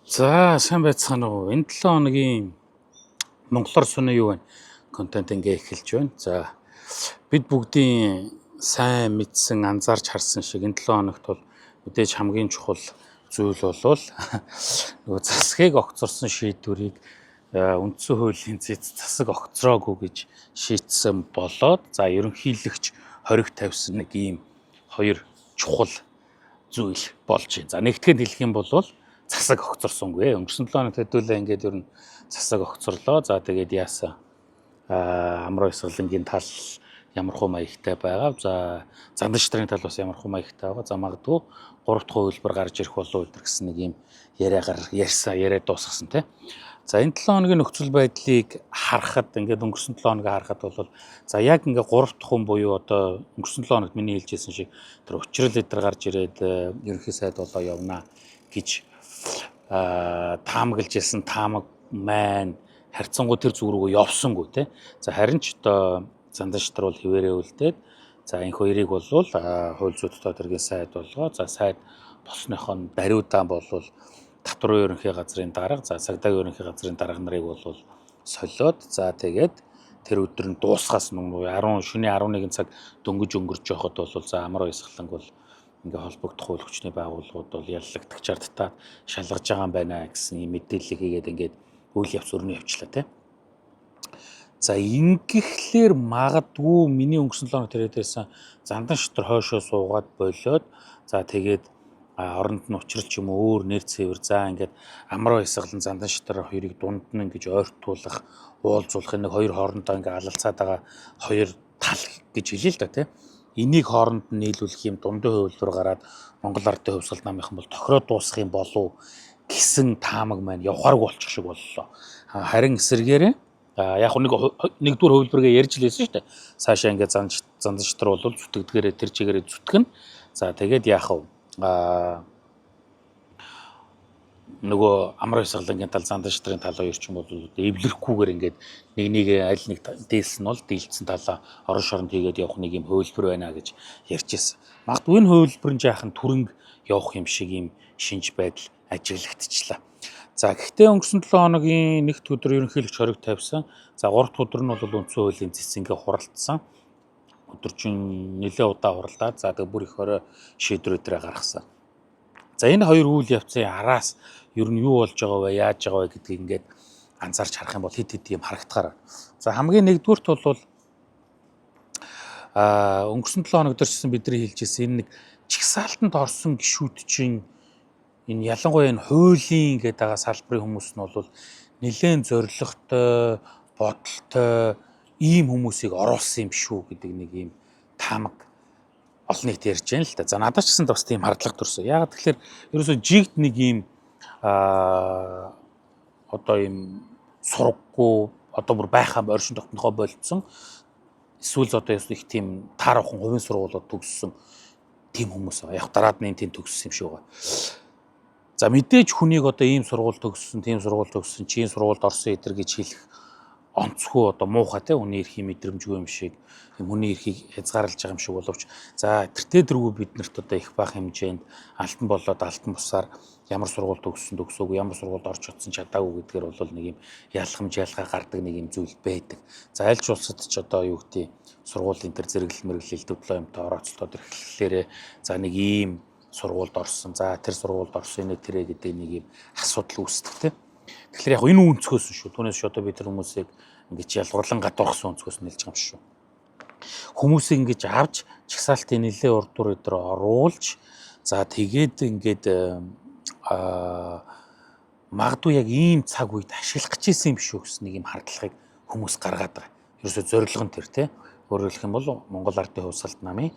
За сайн байцгаана уу. Энэ 7 хоногийн Монголоор сонио юу вэ? Контент ингээ эхэлж байна. За бид бүгдийн сайн мэдсэн, анзаарч харсан шиг энэ 7 хоногт бол мэдээж хамгийн чухал зүйл болвол нөгөө засгийг огцорсон шийдвэрийг үндсэн хуулийн засаг огцроогүй гэж шийдсэн болоод за ерөнхийлөгч хориг тавьсан нэг ийм хоёр чухал зүйл болж байна. За нэгтгэн хэлэх юм бол засаг огцорсонгүй. Өнгөрсөн 7 хоногт хэдүүлээ ингээд ер нь засаг огцорлоо. За тэгээд яасан амраа исгалангийн тал ямархуу маягтай байгаа. За зандан штрийн тал бас ямархуу маягтай байгаа. За магадгүй 3 дахь хувилбар гарч ирэх болов уу гэсэн нэг юм яриа дуусгасан тий. За энэ 7 хоногийн нөхцөл байдлыг харахад ингээд өнгөрсөн 7 хоног харахад бол за яг ингээд 3 дахь хүн буюу одоо өнгөрсөн 7 хоногт миний хэлжсэн шиг тэр учрал лидер гарч ирээд ерөнхий сайд болоо явна гэж таамаглаж ирсэн таамаг маань харьцангуй тэр зүг рүү явсангүй тий. За харин ч одоо зандан шатар бол хിവэрээ үлдээд за энэ хоёрыг бол хууль зүйн дотоод хэргийн сайд болгоо. За сайд болсных нь даруйдаа болвол татварын ерөнхий газрын дарга, за цагдаагийн ерөнхий газрын дарга нарыг бол солиод за тэгээд тэр өдөр нь дуусгаас өмнө шөнийн 11 цаг дөнгөж өнгөрч явахад бол за амраа исгаланг бол ингээ холбогдох үйл хүчний байгууллагууд бол яллагдах чардтаа шалгаж байгаа юм байна гэсэн юм мэдээлэл хийгээд ингээд үйл явц өрнө явчлаа тий. За ингэхлээр магадгүй миний өнгөрсөн 7 хоног тэрээдсэн зандан шатар хойшоо суугаад болоод за тэгээд оронд нь учрал ч юм уу өөр нэр цэвэр за ингээд амраа исгалан зандан шатар хоёрыг дунд нь ингэж ойртуулах уулзуулах нэг хоёр хоорондоо ингээ алалцаад байгаа хоёр тал гэж хэлээ л да тий. Энийг хооронд нь нийлүүлэх юм дундын хувилбар гараад Монгол Ардын хувьсгал намынхан бол тохироод дуусах юм болов гэсэн таамаг маань явахааргүй болчих шиг боллоо. Харин эсэргээрээ яг нэгдүгээр хувилбарыг ярьж лээсэн шүү дээ. Цаашаа ингээд зандан шатар бол зүтгэдгээрээ тэр чигээрээ зүтгэн. За тэгээд яах вэ? Нөгөө амраа исгалангийн тал зандан шатрын тал хоёр ч юм бол эвлэрхгүйгээр ингээд нэг аль нэг дээлс нь бол дийлдсэн талаа орон шоронд хийгээд явах нэг юм хувилбар байна гэж ярьж ирсэн. Магадгүй энэ хувилбар нь жаахан түрэнг явах юм шиг юм шинж байдал ажиглагдчихлаа. За гэхдээ өнгөрсөн 7 хоногийн нэгд өдөр ерөнхийлөгч хориг тавьсан. За 3 дахь өдөр нь бол үндсэн хуулийн цэцэнгээ хуралдсан. Өдөржин нэлээд удаа хуралдаад за тэгээ бүр их орой шийдвэрээ гаргасан. За энэ хоёр үйл явцын араас ер нь юу болж байгаа вэ, яаж байгаа вэ гэдгийг ингээд анзаарч харах юм бол хэд юм харагдахаар. За хамгийн нэгдүгürt бол өнгөрсөн 7 хоног дээрчсэн бидний хэлжсэн энэ нэг чигсаалтанд орсон гишүүд чинь энэ ялангуяа энэ хуулийн гэдэг байгаа салбарын хүмүүс нь бол нэлээд зоригтой, бодолтой ийм хүмүүсийг оруулсан юм шүү гэдэг нэг ийм таамаг олон нийт ярьж байна л да. За надад ч гэсэн бас тийм хардлага төрсөн. Яагаад тэгэхээр ерөөсөө жигд нэг ийм одоо ийм сургаггүй одоо бүр байхаа оршин тогтнохоо болцсон. Эсвэл одоо их тийм таарахын хувийн сургуулиуд төгссөн тийм хүмүүс байгаа. Яг дараад нь тийм төгссөн юм шиг байгаа. За мэдээж хүнийг одоо ийм сургууль төгссөн, тийм сургууль төгссөн, чи энэ сургуульд орсон эдэр гэж хэлэх онцгүй одоо муухай те хүний эрхийн мэдрэмжгүй юм шиг хүний эрхийг хязгаарлаж байгаа юм шиг боловч за тэртээ бид нарт одоо их бага хэмжээнд алтан болоод алтан бусаар ямар сургууль төгсөөгүй ямар сургуульд орж чадсан чадаагүй гэдгээр бол нэг юм ялгамжаалгаа гардаг нэг юм зүйл байдаг. За аль ч улсад ч одоо юу гэдэг сургуулийн тэр зэрэглэл мэргэжил дипломтой орооцолтод эрхлэлээрээ за нэг ийм сургуульд орсон. За тэр сургуульд орсон энэ тэрэ гэдэг нэг юм асуудал үүсдэг те. Тэгэхээр яг энэ өнцгөөс шүү. Түүнээс одоо бид тэр хүмүүсийг ингэж ялгуурлан гадуурхсан өнцгөөс нь хэлж байгаа юм шүү. Хүмүүсийг ингэж авч чагсаалтын нэлээ урдуур өдр оруулж за тэгээд ингээд магадгүй яг ийм цаг үед ашиглах гэж исэн юм шүү гэсэн нэг юм хардлагыг хүмүүс гаргаад байгаа. Ерөөсөө зорилго нь тэр те. Өөрөөр хэлэх юм бол Монгол Ардын хувьсгалт намын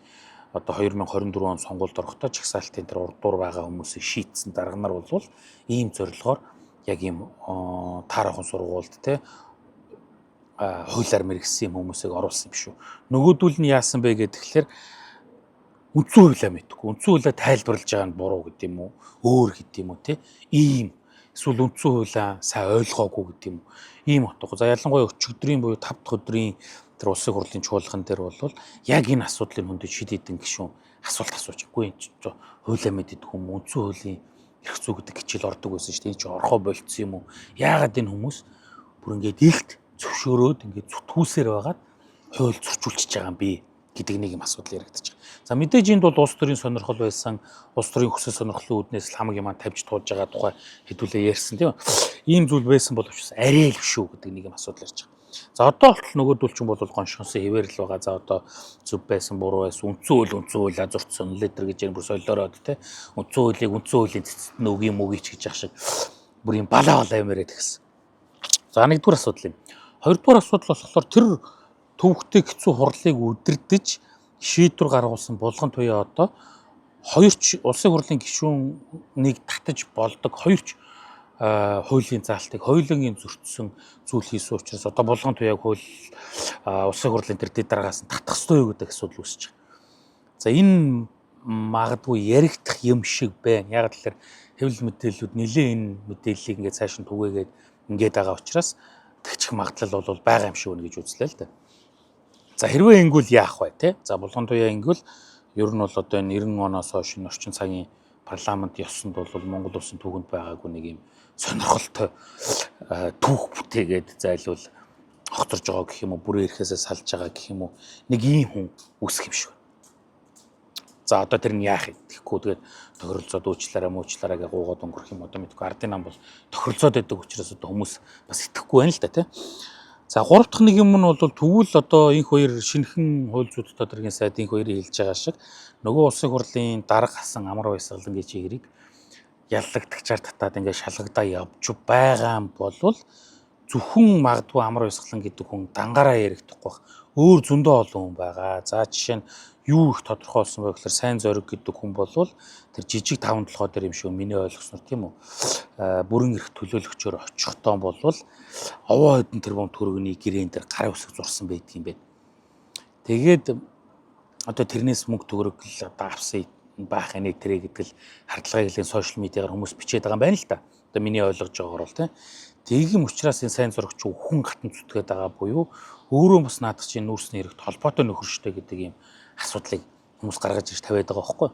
одоо 2024 он сонгуульд орохдоо чагсаалтын тэр урдуур байгаа хүмүүсийг шийтсэн дарга нар бол ийм зорилгоор яг ийм таарахын сургуульд те хуулиар мэргэсэн хүмүүсийг оруулсан юм шүү. Нөгөөдүүл нь яасан бэ гэхээр үндсэн хуулиа мэдгүй. Үндсэн хуулиа тайлбарлаж байгаа нь буруу гэдэг юм уу? Өөр гэдэг юм уу те? Ийм эсвэл үндсэн хуулиа сайн ойлгоогүй гэдэг юм уу? Ийм утгагүй. За ялангуяа өчигдрийн буюу 5 дахь өдрийн тэр улсын хурлын чуулган дээр бол яг энэ асуудлыг хөндөж шийдэгдэн гişүүн асуулт асууж. Үгүй хуулиа мэддэг хүмүүс үндсэн хуулийн эрх зүй гэдэг хичээл ордог байсан шүү дээ. Энэ ч орхоо болцсон юм уу? Яагаад энэ хүмүүс бүр ингээд илт зөвшөөрөөд ингээд зүтгүүлсээр байгаад хууль зөрчүүлчихэж байгаа юм бэ гэдэг нэг юм асуудал яригдчих. За мэдээж энд бол улс төрийн сонирхол байсан, улс төрийн хүсэл сонирхлын үүднээс хамаг юм тавьж туулж байгаа тухай хэдүүлээ ярьсан тийм үү? Ийм зүйл байсан боловч арай л биш үү гэдэг нэг юм асуудал ярьж байгаа. За одоо болтол нөгөөдөл ч юм бол гоншонсон хэвээр л байгаа. За одоо зөв байсан, буруу байсан, үндсэн үйл азурцсан лидер гэж юм бүр солиороод те. Үндсэн хуулийн цэцэд нь өг юм үгийч гэж ах шиг бүр юм балаа юм яриад гисэн. За нэгдүгээр асуудал юм. Хоёрдугаар асуудал болохоор тэр төвхтэй хэцүү хурлыг удирдах шийдвэр гаргуулсан булган туяа одоо хоёрч улсын хурлын гишүүнийг татаж болдог хоёрч хуулийн заалтыг хоёулангийн зөрчсөн зүйл хийсэн учраас одоо булган туяаг хууль улсын хурлын тэр дэд дараагаас нь татах ёстой юу гэдэг асуудал үүсэж байгаа. За энэ магадгүй яригдах юм шиг байна. Яг тэгэхээр хэвлэл мэдээллүүд нэлээд энэ мэдээллийг ингээд цааш нь түгээгээд ингээд байгаа учраас тэгчих магадлал бол байгаа юм шиг байна гэж үзлээ л дээ. За хэрвээ ингэвэл яах вэ те? За булган туяа ингэвэл ер нь бол одоо энэ 90 оноос хойш орчин цагийн парламент ёсонд бол Монгол улсын түүхэнд байгаагүй нэг юм сонирхолтой түүх бүтээгээд зайлвал огторж байгаа гэх юм уу, бүрээ ирэхээсээ салж байгаа гэх юм уу, нэг ийм хүн үүсэх юм шиг байна. За одоо тэр нь яах вэ? Тэгэхгүй тэгээд тохиролцоод уучлаарай гэж гуугаад өнгөрөх юм одоо мэдгүй ардын нам бол тохиролцоод байдаг учраас одоо хүмүүс бас итгэхгүй байна л да тий. За гурав дахь нэг юм нь бол тэгвэл одоо энэ хоёр шинэхэн хууль зүйн тодорхойн сайд энэ хоёрыг хэлж байгаа шиг нөгөө улсын хурлын дарга хасан амар баясгалан гэж хэрэг яллагдагчаар татаад ингээд шалгадаа явж байгаа юм болвол зөвхөн магадгүй амар баясгалан гэдэг хүн дангаараа яригдахгүй бах. Өөр зөндөө олон хүн байгаа. За жишээ нь юу их тодорхой болсон бэ гэхээр сайн зориг гэдэг хүн болвол тэр жижиг таван толгой дээр юм шиг миний ойлгосноор тийм үү. Бүрэн эрх төлөөлөгчөөр очихтоо болвол овоо хэдэн тэрбум төгрөгийн гэрээн дээр гарын үсэг зурсан байдаг юм байна. Тэгээд одоо тэрнээс мөнгө төгрөг одоо авсан баах энийг тэрэ гэдэг л хардлагыг л сошиал медиагаар хүмүүс бичээд байгаа юм байна л да. Одоо миний ойлгож байгаагаар бол тийм. Тэгм учраас энэ сайн зурагч хүн гатан зүтгээд байгаа буюу өөрөө бас наадах чинь нүүрсний хэрэгт холбоотой нөхөрштэй гэдэг юм асуудлыг хүмүүс гаргаж ирж тавиад байгаа байхгүй.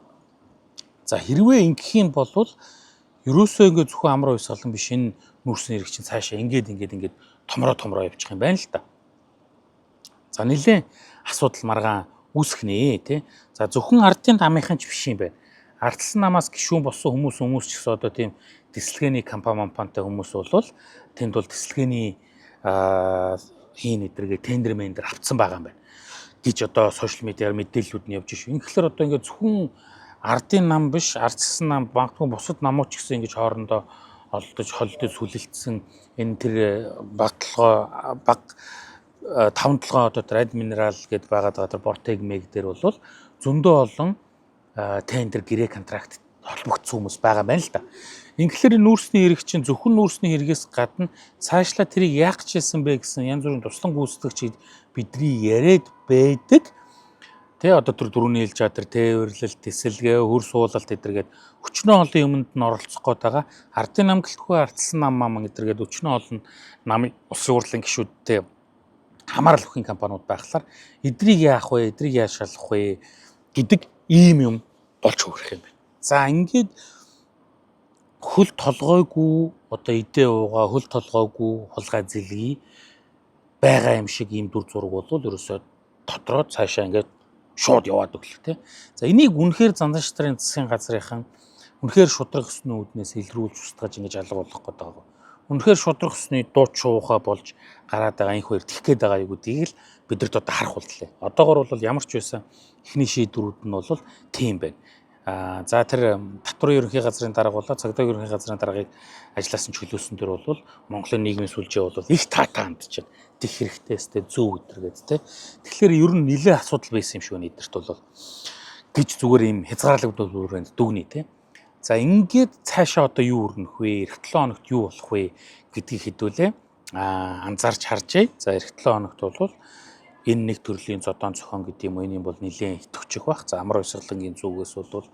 За хэрвээ ингэх юм бол ерөөсөө ингээд зөвхөн амар уйсгалан биш энэ нүүрсний хэрэг чинь цаашаа ингээд томроо явчих юм байна л да. За нэлээд асуудал маргаан үүсэх нэ тий. За зөвхөн ардын намынхан ч биш юм байна. Ардсан намаас гишүүн болсон хүмүүс ч гэсэн одоо тийм дисэлгээний компанитай хүмүүс бол тэнд бол дисэлгээний хийн эдэргээ тендермен дээр авцсан байгаа юм байна гэж одоо сошиал медиаар мэдээллүүд нь явж шүү. Ингээхээр одоо ингээд зөвхөн ардын нам биш, ардсан нам, магадгүй бусад намууч гэсэн ингэж хоорондоо олдож холдож сүлэлтсэн энэ тэр баг 5-7 одоо тэр админерал гэдээ байгаад байгаа тэр Бортег мэг дээр бол зөндөө олон тендер гэрээ контракт холбогдсон хүмүүс байгаа юм байна л да. Ингээхээр нүүрсний хэрэг чинь зөвхөн нүүрсний хэрэгээс гадна цаашлаа тэрийг яах гэж хэлсэн бэ гэсэн янз бүрийн туслан гүйцэтгэгчид бидний яриад байдаг. Тэ одоо тэр дөрөвний хэлж байгаа тэр тээвэрлэл, тесэлгээ, хөр суулалт эдэргээд өчнөө олон юмд нь оролцох гээд байгаа. Ардын нам гэлтгүй ардсан нам эдэргээд өчнөө олон намын улсын хурлын гишүүдтэй хамаарал өгөх компаниуд байхлаар эдрийг яах вэ, эдрийг яаж шалгах вэ гэдэг ийм юм болж хөрөх юм байна. За ингээд хөл толгойгүй одоо идэ уугаа хөл толгойгүй хулгай зэлгий байгаа юм шиг ийм дүр зураг бол ерөөсөө тодроод цаашаа ингээд шууд яваад өглөө тий. За энийг үнэхээр занданштрын засгийн газрынхан үнэхээр шудраг өсний үүднээс илрүүлж устгаж ингэж алга болгох гээд байгаа. Үнэхээр шудраг өсний дууд шуухаа болж гараад байгаа энэ хоёр тэгэх гээд байгаа юу гэдгийг л бидэрт одоо харах болтлоо. Одоогор бол ямар ч байсан эхний шийдвэрүүд нь бол тийм байна. За тэр татварын ерөнхий газрын дарга болоо цагдаагийн ерөнхий газрын даргаыг ажилласан чөлөөсөн төр бол Монголын нийгмийн сүлжээ бол их таатаанд чинь тэг хэрэгтэйстэй зөв өдөргээд те. Тэгэхээр ер нь нэлээд асуудал байсан юм шиг байна эдэрт бол гэж зүгээр юм хязгаарлагдуулаад дүгнээ те. За ингээд цаашаа одоо юу өрнөх вэ? Эх 7 хоногт юу болох вэ гэдгийг хэдүүлээ анзаарч харжээ. За эх 7 хоногт бол энэ нэг төрлийн зодон зохион гэдэг юм уу энэ бол нэлээд итгэвчих байх. За амар уйсгалангийн зүгээс бол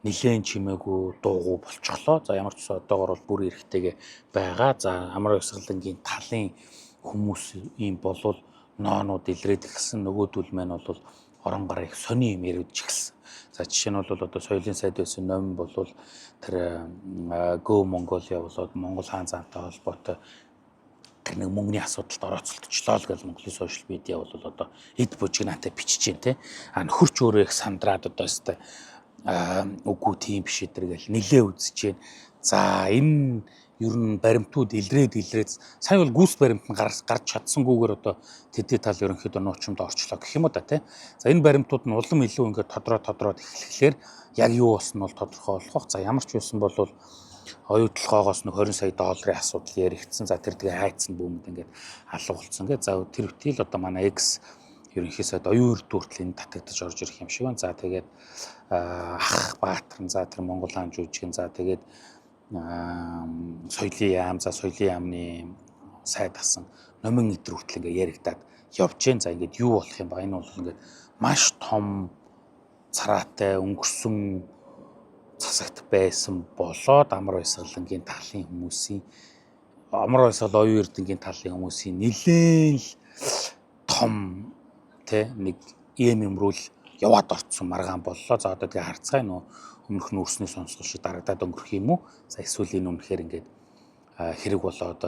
нэлээд чимээгүй дуугүй болчихлоо. За ямар ч ус одоогор бол бүр эрэгтэйгээ байгаа. За амар уйсгалангийн талын хүмүүс ийм болвол ноонууд илрээд эхэлсэн нөгөөдөл маань бол орон гараа их сони юм яриудж эхэлсэн. За жишээ нь бол одоо соёлын сайд байсан ном бол тэр Go Mongolia болоод Монгол хаан заантай холбоотой тэр нэг мөнгөний асуудалд орооцолтчлоо л гэж Монголын сошиал медиа бол одоо эд бужигнаатай бичиж जैन те. Нөхөрч өөрөө их сандраад одоо өстэй үгүй тийм биш эдэр гэл нилээ үзэж जैन. За энэ ер нь баримтууд илрээд сайн бол гүйс баримт нь гарч чадсангүйгээр одоо тэдний тал ерөнхийдөө нуучимд орчлоо гэх юм уу да тий. За энэ баримтууд нь улам илүү ингээд тодроод эхлэхлээр яг юу болсон нь бол тодорхой болох. За ямар ч байсан бол оюутлогоогоос нэг 20 сая долларын асуудал яригдсан. За тэр тэгээ хайцсан бүүмэд ингээд алга болсон гэ. За тэр үтэл одоо манай X ерөнхий сайд оюун эрдэнэ хүртэл энэ татагдаж орж ирэх юм шиг байна. За тэгээд ах Баатар, за тэр Монгол хаан жүжигэн, за тэгээд соёлын яам, за соёлын яамны сайд асан номын эдэр хүртэл ингээд яригдаад явж जैन. За ингээд юу болох юм ба энэ бол ингээд маш том цараатай өнгөрсөн засагт байсан болоод амар баясгалангийн талын хүмүүсийн амар баясгал оюун эрдэнгийн талын хүмүүсийн нэлээн л том тэ нэг эмрүүл яваад орцсон маргаан боллоо. За одоо тэгээ харцгаая нөө өмнөх нь өрсний сонсгол шиг дарагдаад өнгөрөх юм уу? За эсвэл энэ үнэхээр ингээд хэрэг болоод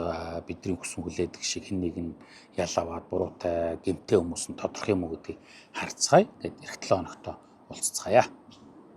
бидний хүсэн хүлээдэг шиг хэн нэг нь ялаваад буруутай гэмтэй хүмүүс нь тодорхой юм уу гэдгийг харцгаая. Гэт эх 7 хоногт уулзцгаая.